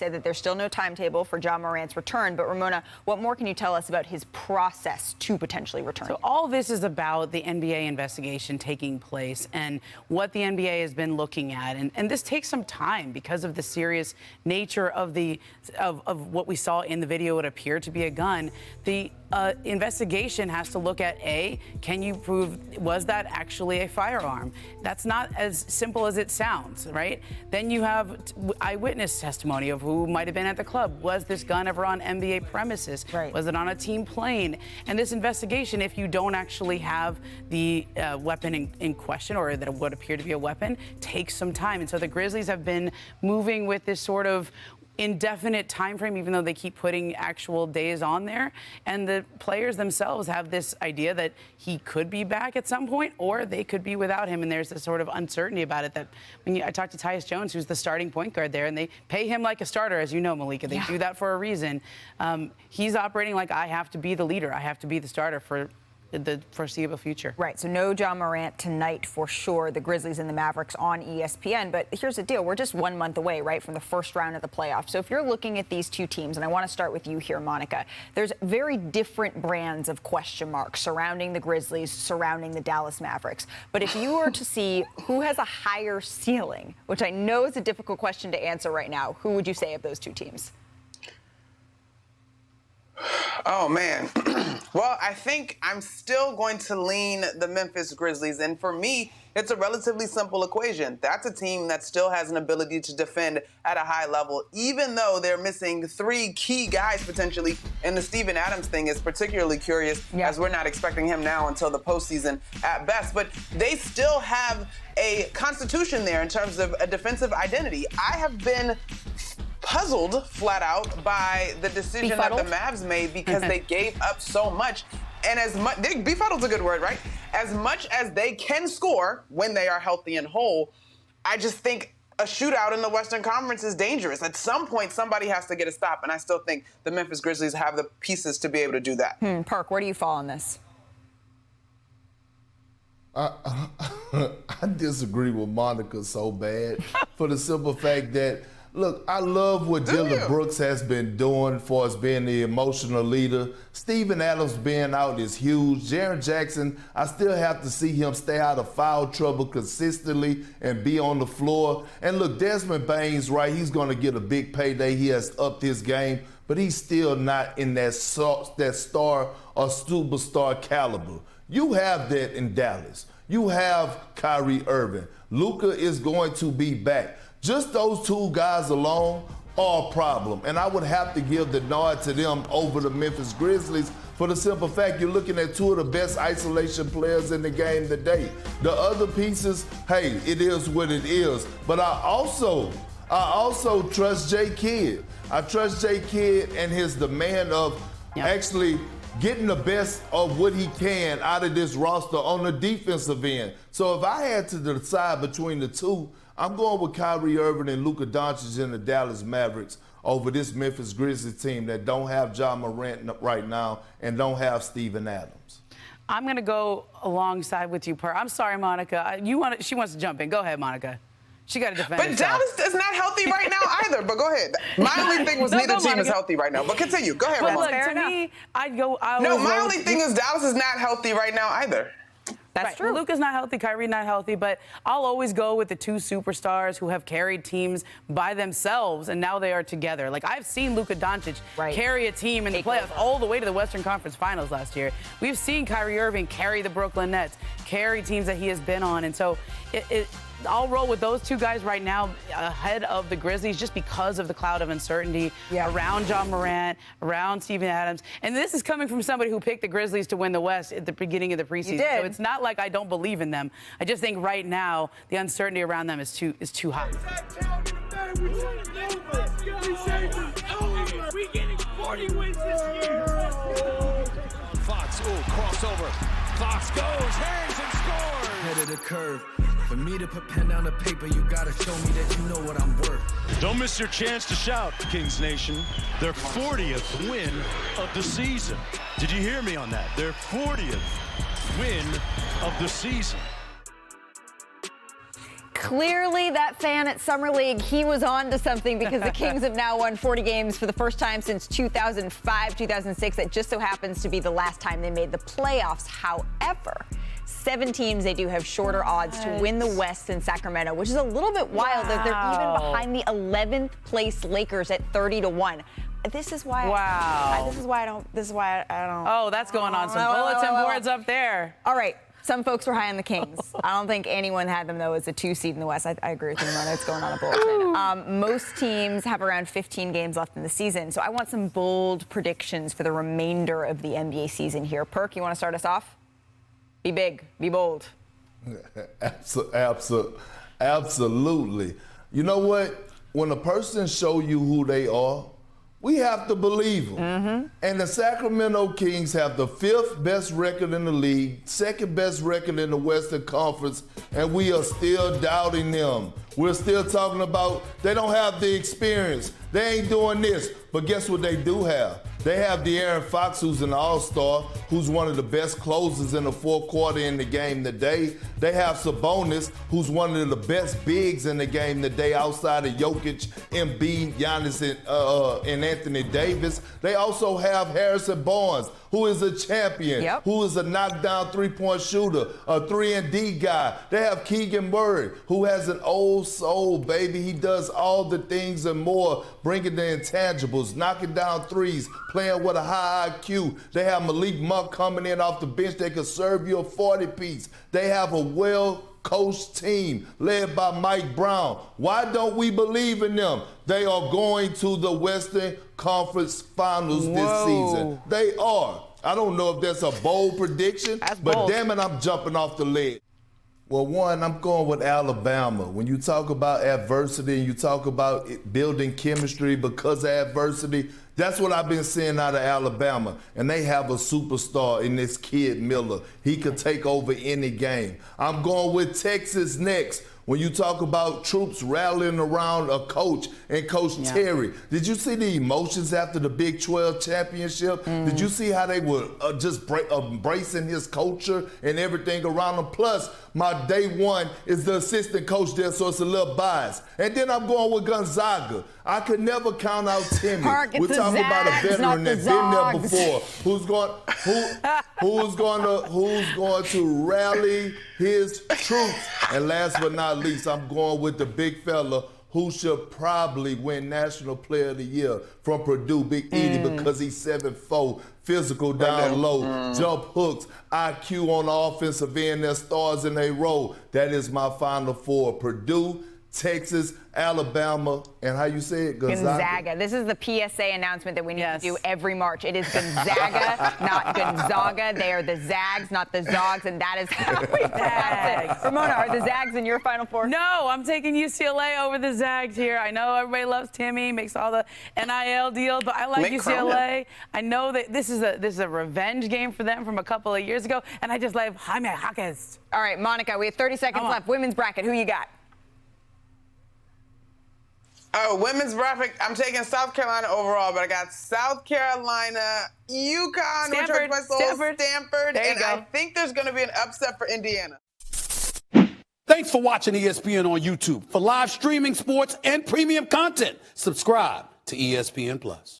said that there's still no timetable for Ja Morant's return. But, Ramona, what more can you tell us about his process to potentially return? So all this is about the NBA investigation taking place and what the NBA has been looking at. And this takes some time because of the serious nature of of what we saw in the video. It appeared to be a gun. The investigation has to look at, can you prove, was that actually a firearm? That's not as simple as it sounds, right? Then you have eyewitness testimony of who might have been at the club. Was this gun ever on NBA premises? Right. Was it on a team plane? And this investigation, if you don't actually have the weapon in question, or that would appear to be a weapon, takes some time. And so the Grizzlies have been moving with this sort of indefinite time frame, even though they keep putting actual days on there. And the players themselves have this idea that he could be back at some point, or they could be without him. And there's this sort of uncertainty about it. That when I talked to Tyus Jones, who's the starting point guard there, and they pay him like a starter, as you know, Malika. They do that for a reason. He's operating like, I have to be the leader. I have to be the starter for the foreseeable future. Right, so no Ja Morant tonight for sure. The Grizzlies and the Mavericks on ESPN. But here's the deal. We're just 1 month away, right, from the first round of the playoffs. So if you're looking at these two teams, and I want to start with you here, Monica, there's very different brands of question marks surrounding the Grizzlies, surrounding the Dallas Mavericks. But if you were to see who has a higher ceiling, which I know is a difficult question to answer right now, who would you say of those two teams? Oh, man. Well, I think I'm still going to lean the Memphis Grizzlies. And for me, it's a relatively simple equation. That's a team that still has an ability to defend at a high level, even though they're missing three key guys potentially. And the Steven Adams thing is particularly curious, as we're not expecting him now until the postseason at best. But they still have a constitution there in terms of a defensive identity. I have been puzzled flat out by the decision that the Mavs made because they gave up so much. And as much, befuddled's a good word, right? As much as they can score when they are healthy and whole, I just think a shootout in the Western Conference is dangerous. At some point, somebody has to get a stop, and I still think the Memphis Grizzlies have the pieces to be able to do that. Perk, where do you fall on this? I disagree with Monica so bad for the simple fact that, look, I love what Dylan Brooks has been doing for us being the emotional leader. Steven Adams being out is huge. Jaren Jackson, I still have to see him stay out of foul trouble consistently and be on the floor. And look, Desmond Bane's right. He's going to get a big payday. He has upped his game, but he's still not in that star or superstar caliber. You have that in Dallas. You have Kyrie Irving. Luka is going to be back. Just those two guys alone are a problem. And I would have to give the nod to them over the Memphis Grizzlies for the simple fact you're looking at two of the best isolation players in the game today. The other pieces, hey, it is what it is. But I also trust J. Kidd. I trust J. Kidd and his demand of actually getting the best of what he can out of this roster on the defensive end. So if I had to decide between the two, I'm going with Kyrie Irving and Luka Doncic and the Dallas Mavericks over this Memphis Grizzlies team that don't have Ja Morant right now and don't have Steven Adams. I'm going to go alongside with you, Per. I'm sorry, Monica. She wants to jump in. Go ahead, Monica. She got to defend But herself. Dallas is not healthy right now either, but go ahead. My only thing was neither team is healthy right now, but continue. Go ahead, But Ramona. look, to me, I'd go. No, my only thing is Dallas is not healthy right now either. That's true. Luka's not healthy, Kyrie's not healthy, but I'll always go with the two superstars who have carried teams by themselves, and now they are together. Like, I've seen Luka Doncic carry a team in the playoffs all the way to the Western Conference Finals last year. We've seen Kyrie Irving carry the Brooklyn Nets, carry teams that he has been on, and so I'll roll with those two guys right now ahead of the Grizzlies just because of the cloud of uncertainty around Ja Morant, around Steven Adams. And this is coming from somebody who picked the Grizzlies to win the West at the beginning of the preseason. So it's not like I don't believe in them. I just think right now the uncertainty around them is too high. We're getting 40 wins this year. Fox, crossover. Fox goes, hangs and scores. Head of the curve. For me to put pen down the paper, you gotta show me that you know what I'm worth. Don't miss your chance to shout, Kings Nation. Their 40th win of the season. Did you hear me on that? Their 40th win of the season. Clearly, that fan at Summer League, he was on to something because the Kings have now won 40 games for the first time since 2005, 2006. That just so happens to be the last time they made the playoffs. However, 7 teams, they do have shorter odds to win the West than Sacramento, which is a little bit wild that they're even behind the 11th place Lakers at 30-1. This is why. Wow. This is why I don't. Oh, that's going on some bulletin boards up there. All right. Some folks were high on the Kings. I don't think anyone had them, though, as a 2 seed in the West. I agree with you, Mona. It's going on a bulletin. Most teams have around 15 games left in the season, so I want some bold predictions for the remainder of the NBA season here. Perk, you want to start us off? Be big. Be bold. Absolutely. You know what? When a person show you who they are, we have to believe them. Mm-hmm. And the Sacramento Kings have the 5th best record in the league, 2nd best record in the Western Conference, and we are still doubting them. We're still talking about they don't have the experience. They ain't doing this. But guess what they do have? They have De'Aaron Fox, who's an all-star, who's one of the best closers in the fourth quarter in the game today. They have Sabonis, who's one of the best bigs in the game today outside of Jokic, Embiid, Giannis, and Anthony Davis. They also have Harrison Barnes, who is a champion, who is a knockdown three-point shooter, a 3-and-D guy. They have Keegan Murray, who has an old soul, baby. He does all the things and more, bringing the intangibles, knocking down threes, playing with a high IQ. They have Malik Monk coming in off the bench. They could serve you a 40-piece. They have a well-coached team led by Mike Brown. Why don't we believe in them? They are going to the Western Conference Finals this season. They are. I don't know if that's a bold prediction, but damn it, I'm jumping off the ledge. Well, one, I'm going with Alabama. When you talk about adversity and you talk about building chemistry because of adversity, that's what I've been seeing out of Alabama. And they have a superstar in this kid, Miller. He could take over any game. I'm going with Texas next. When you talk about troops rallying around a coach and Coach Terry, did you see the emotions after the Big 12 championship? Did you see how they were just embracing his culture and everything around him? Plus, my day one is the assistant coach there, so it's a little biased. And then I'm going with Gonzaga. I could never count out Timmy. We're talking about a veteran that's been there before. Who's going to rally his troops? And last but not least, I'm going with the big fella who should probably win National Player of the Year from Purdue, Big Edie, because he's 7'4", physical down low, jump hooks, IQ on the offensive end, their stars in their role. That is my Final Four. Purdue, Texas, Alabama, and how you say it? Gonzaga. This is the PSA announcement that we need to do every March. It is Gonzaga, not Gonzaga. They are the Zags, not the Zogs, and that is how we pronounce it. Ramona, are the Zags in your Final Four? No, I'm taking UCLA over the Zags here. I know everybody loves Timmy, makes all the NIL deals, but I like UCLA. I know that this is a revenge game for them from a couple of years ago, and I just love Jaime Jaquez. All right, Monica, we have 30 seconds left. Women's bracket, who you got? Oh, women's bracket, I'm taking South Carolina overall, but I got South Carolina, UConn, Stanford, Stanford, and I think there's going to be an upset for Indiana. Thanks for watching ESPN on YouTube. For live streaming, sports, and premium content, subscribe to ESPN+.